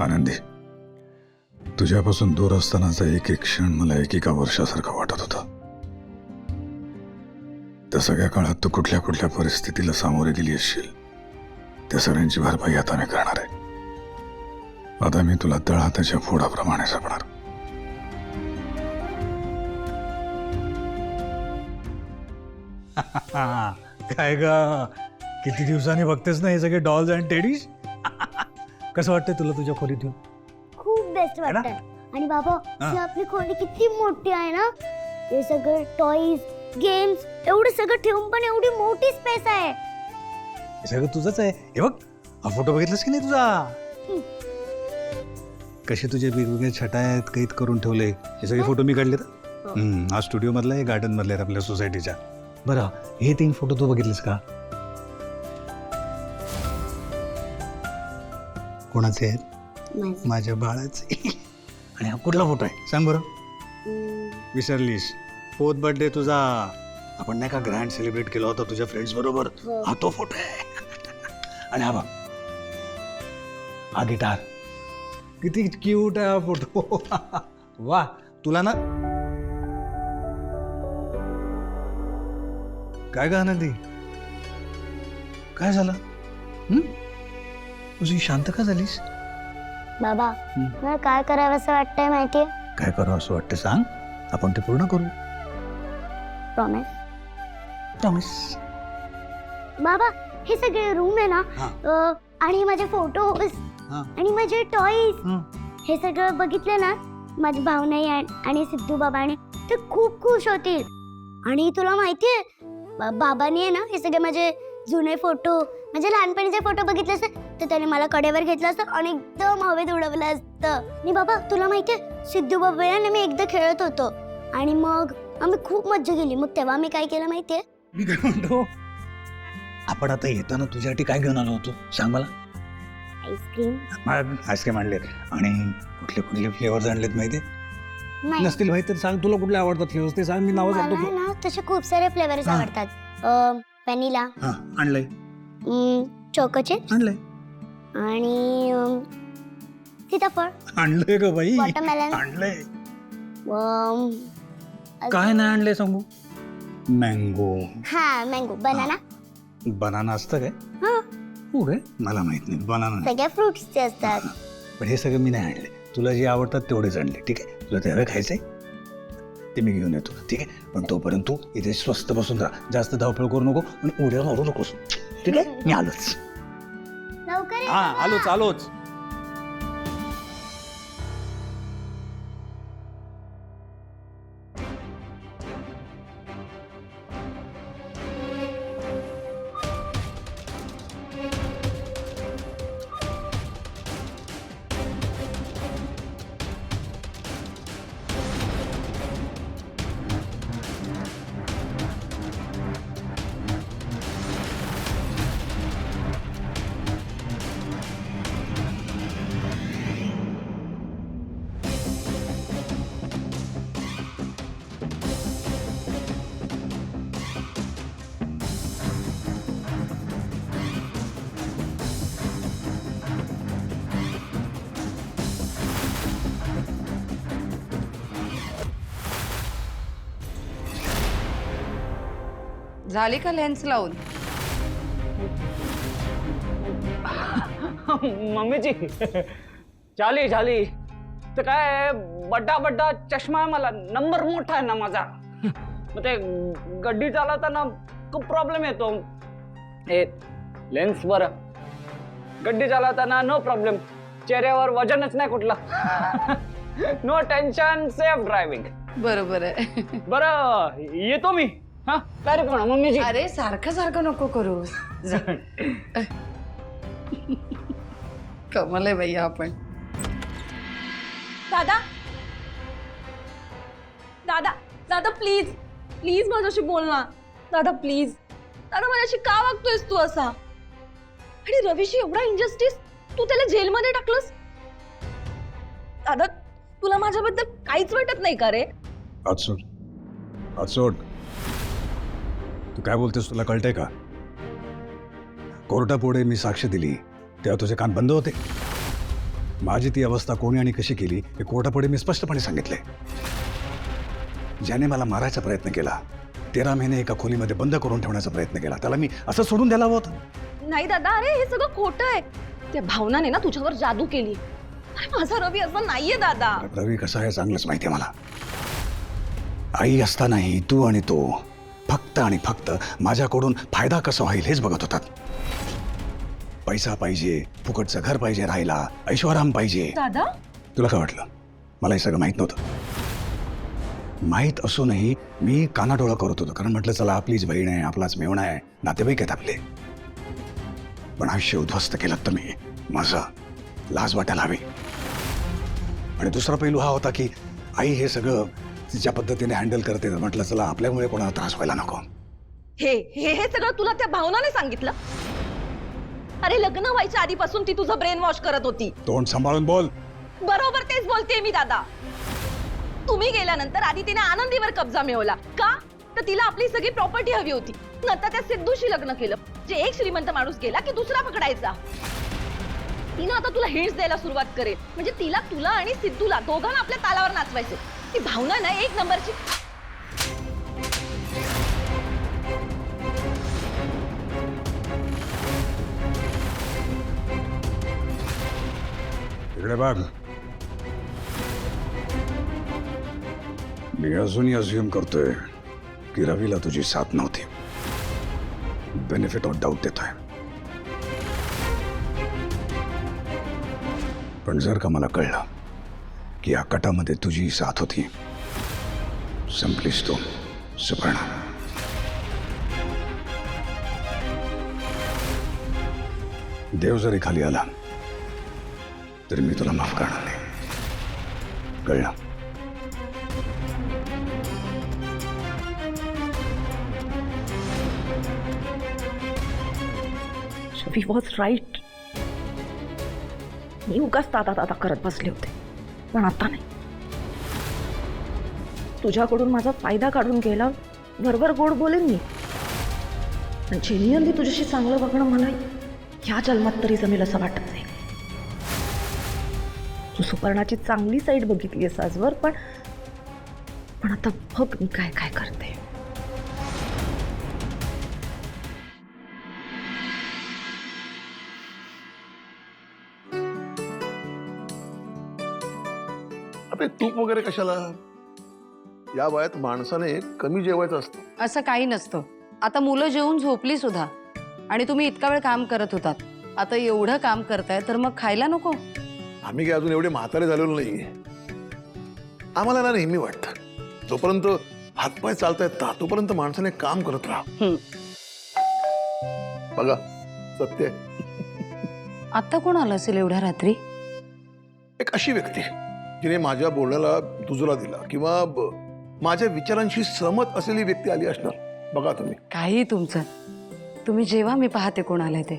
आनंदी, तुझ्यापासून दूर असतानाचा एक एक क्षण मला एकेका वर्षासारखा वाटत होता. त्या सगळ्या काळात तू कुठल्या कुठल्या परिस्थितीला सामोरे गेली असशील, त्या सगळ्यांची भरपाई आता मी करणार आहे. आता मी तुला तळहाताच्या फोडाप्रमाणे जपणार. काय ग, किती दिवसांनी बघतेस ना हे सगळे डॉल्स अँड टेडीज. कसं वाटतंय तुला तुझ्या खोलीत येऊन? खूप बेस्ट है ना? वाटतं. आणि बाबा ही आपली खोली किती मोठी आहे ना. हे सगळे टॉईज, गेम्स, एवढं सगळं ठेवून पण एवढी मोठी स्पेस आहे. हे सगळं तुझंच आहे. हे बघ, हा फोटो बघितलास की नाही तुझा? कसे तुझे वेगवेगळे छटा आहेत, कैद करून ठेवले. हे सगळे फोटो मी काढले तर हा स्टुडिओ मधला, हे गार्डन मधले आहेत आपल्या सोसायटीच्या. बरं, हे 3 फोटो तू बघितलेस का? कोणाचे आहेत? माझ्या बाळाचे. आणि हा कुठला फोटो आहे सांग बरं? विसरलीस? 4th बर्थडे तुझा. आपण नाही का ग्रँड सेलिब्रेट केला होता तुझ्या फ्रेंड्स बरोबर? हा तो फोटो आहे. आणि हा बघ, हा गिटार. किती क्यूट आहे हा फोटो. वा, तुला ना काय गा आनंदी, काय झालं? तुझी शांत का झालीस? बाबा मला काय करावं असं वाटतंय माहितीये? काय करावं असं वाटतं सांग, आपण ते पूर्ण करू. प्रॉमिस. प्रॉमिस. बाबा हे सगळे रूम आहे ना, आणि माझे फोटोज आणि माझे टॉईज, हे सगळं बघितलं ना माझी भावनाई आणि सिद्धू बाबाने, ते खूप खुश होतील. आणि तुला माहितीये बाबांनी आहे ना हे सगळे माझे जुने फोटो, माझे लहानपणीचे फोटो बघितले असते तर त्याने मला कडेवर घेतलं असतं आणि एकदम हवेत उडवलं असतं. आणि बाबा तुला माहितीये सिद्धू बाबा आणि मी एकदा खेळत होतो आणि मग आम्ही खूप मज्जा केली. मग तेव्हा मी काय केलं माहितीये? मी काय म्हणतो, आपण आता येताना तुझ्यासाठी काय घेऊन आलो होतो सांग मला? आईस्क्रीम. आईस्क्रीम आणलेत. आणि कुठले कुठले फ्लेवर्स आणलेत माहिती? नाही, नसतील माहिती तर सांग, तुला कुठले आवडतात फ्लेवर्स ते सांग, मी नाव मला सांगतो. ना तसे खूप सारे फ्लेवर्स आवडतात. व्हॅनिला, हा आणलंय. चोको चिप्स आणलंय. आणि सीताफळ, आणलंय का बाई? वॉटरमेलन. आणलंय. काय नाही आणलंय सांगू? मँगो. हा मँगो, बनाना. बनाना असतं काय? हा, हो काय, मला माहित नाही. बनाना नाही. सगळ्या फ्रुट्सचे असतात. पण हे सगळं मी नाही आणले. तुला जे आवडतात तेवढेच आणले. ठीक आहे, तुला त्यावेळी खायचंय ते मी घेऊन येतो. ठीक आहे, पण तोपर्यंत तू इथे स्वस्त बसून राहा, जास्त धावपळ करू नको आणि उड्या मारू नकोस. ठीक आहे, मी आलोच. लवकर ये हा बाबा. आलोच आलोच. झाली का लेन्स लावून? मम्मी जी झाली झाली. तर काय बड्डा बड्डा चष्मा आहे मला, नंबर मोठा आहे ना माझा. मग ते गड्डी चालवताना खूप प्रॉब्लेम येतो. हे लेन्स बरं, गड्डी चालवताना नो प्रॉब्लेम, चेहऱ्यावर वजनच नाही कुठलं. No tension, safe driving. बरोबर आहे. बरं येतो मी. हा काय रे पण मम्मीजी? अरे सारखं सारखं नको करू. कमाल आहे बाई आपण. दादा दादा दादा प्लीज प्लीज माझ्याशी बोल ना दादा, प्लीज दादा. माझ्याशी का वागतोयस तू असा? आणि रवीशी एवढा इंजस्टिस, तू त्याला जेलमध्ये टाकलंस. दादा तुला माझ्याबद्दल काहीच वाटत नाही का रे? सोड. तू काय बोलतेस तुला कळतंय का? कोर्टापुढे मी साक्ष दिली तेव्हा तुझे कान बंद होते. माझी ती अवस्था कोणी आणि कशी केली हे कोर्टापुढे मी स्पष्टपणे सांगितले. ज्याने मला मारायचा प्रयत्न केला, 13 महिने एका खोलीमध्ये बंद करून ठेवण्याचा प्रयत्न केला, त्याला मी असं सोडून द्यायला हवं होतं. नाही दादा, अरे हे सगळं खोटं आहे. त्या भावनाने ना तुझ्यावर जादू केली. अरे माझा रवी असं नाहीये दादा. रवी कसा आहे चांगलंच माहितीये मला. आई असतानाही तू आणि तो फक्त आणि फक्त माझ्याकडून फायदा कसा होईल हेच बघत होतात. पैसा पाहिजे, फुकटचं घर पाहिजे राहायला, ऐश्वराम पाहिजे. दादा तुला काय वाटलं मला हे सगळं माहित नव्हतं? माहीत असूनही मी कानाडोळा करत होतो, कारण म्हटलं चला आपलीच बहीण आहे, आपलाच मेवणा आहे, नातेवाईक आहेत आपले. पण आयुष्य उद्ध्वस्त केलं तर मी माझं लाज वाटायला हवी. आणि दुसरा पैलू हा होता की आई हे सगळं तिच्या पद्धतीने हँडल करते. म्हटलं चला आपल्यामुळे कोणाला त्रास व्हायला नको. हे हे हे सगळं तुला त्या भावनाने सांगितलं? अरे लग्न व्हायच्या आधीपासून ती तुझं ब्रेन वॉश करत होती. तोंड सांभाळून बोल. बरोबर तेच बोलते मी दादा. तुम्ही गेल्यानंतर आधी तिने आनंदीवर कब्जा मिळवला का? तर तिला आपली सगळी प्रॉपर्टी हवी होती. नंतर त्या सिद्धूशी लग्न केलं. जे एक श्रीमंत माणूस गेला की दुसरा पकडायचा. तिनं आता तुला हिंट्स द्यायला सुरुवात करेल. म्हणजे तिला, तुला आणि सिद्धूला दोघांना आपल्या तालावर नाचवायचं. ती भावना ना एक नंबरची. इकडे बघ. मी अजूनही अज्युम करतोय की रवीला तुझी साथ नव्हती. बेनिफिट ऑफ डाऊट देतोय. पण जर का मला कळलं की या कटामध्ये तुझी साथ होती, संपलीस तू सुपर्णा. देव जरी खाली आला तरी मी तुला माफ करणार नाही. कळलं? He was right. मी उगाच ताता करत बसले होते, पण आता नाही. तुझ्याकडून माझा फायदा काढून गेला बरोबर गोड बोलेन मी. पण जेन्युअनली तुझ्याशी चांगलं बघणं मला ह्या जन्मात तरी जमेल असं वाटत नाही. तू सुपर्णाची चांगली साईड बघितलीस आजवर, पण आता बघ मी काय काय करते. अबे तूप वगैरे कशाला? या वयात माणसाने कमी जेवायचं असतं. असं काही नसतं. आता मुलं जेवून झोपली सुद्धा आणि तुम्ही इतका वेळ काम करत होतात. आता एवढं काम करताय तर मग खायला नको? आम्ही काय अजून एवढे म्हातारे झालेलो नाहीये. आम्हाला ना नेहमी वाटतं जोपर्यंत हातपाय चालतायत ना तोपर्यंत माणसाने काम करत राहा. बघा सत्य आहे. आता कोण आलं असेल एवढ्या रात्री? एक अशी व्यक्ती जिने माझ्या बोलण्याला दुजोरा दिला किंवा माझ्या विचारांशी सहमत असलेली व्यक्ती आली असणार. बघा तुम्ही. काही तुमचं. तुम्ही जेव्हा मी पाहते कोण आलंय ते.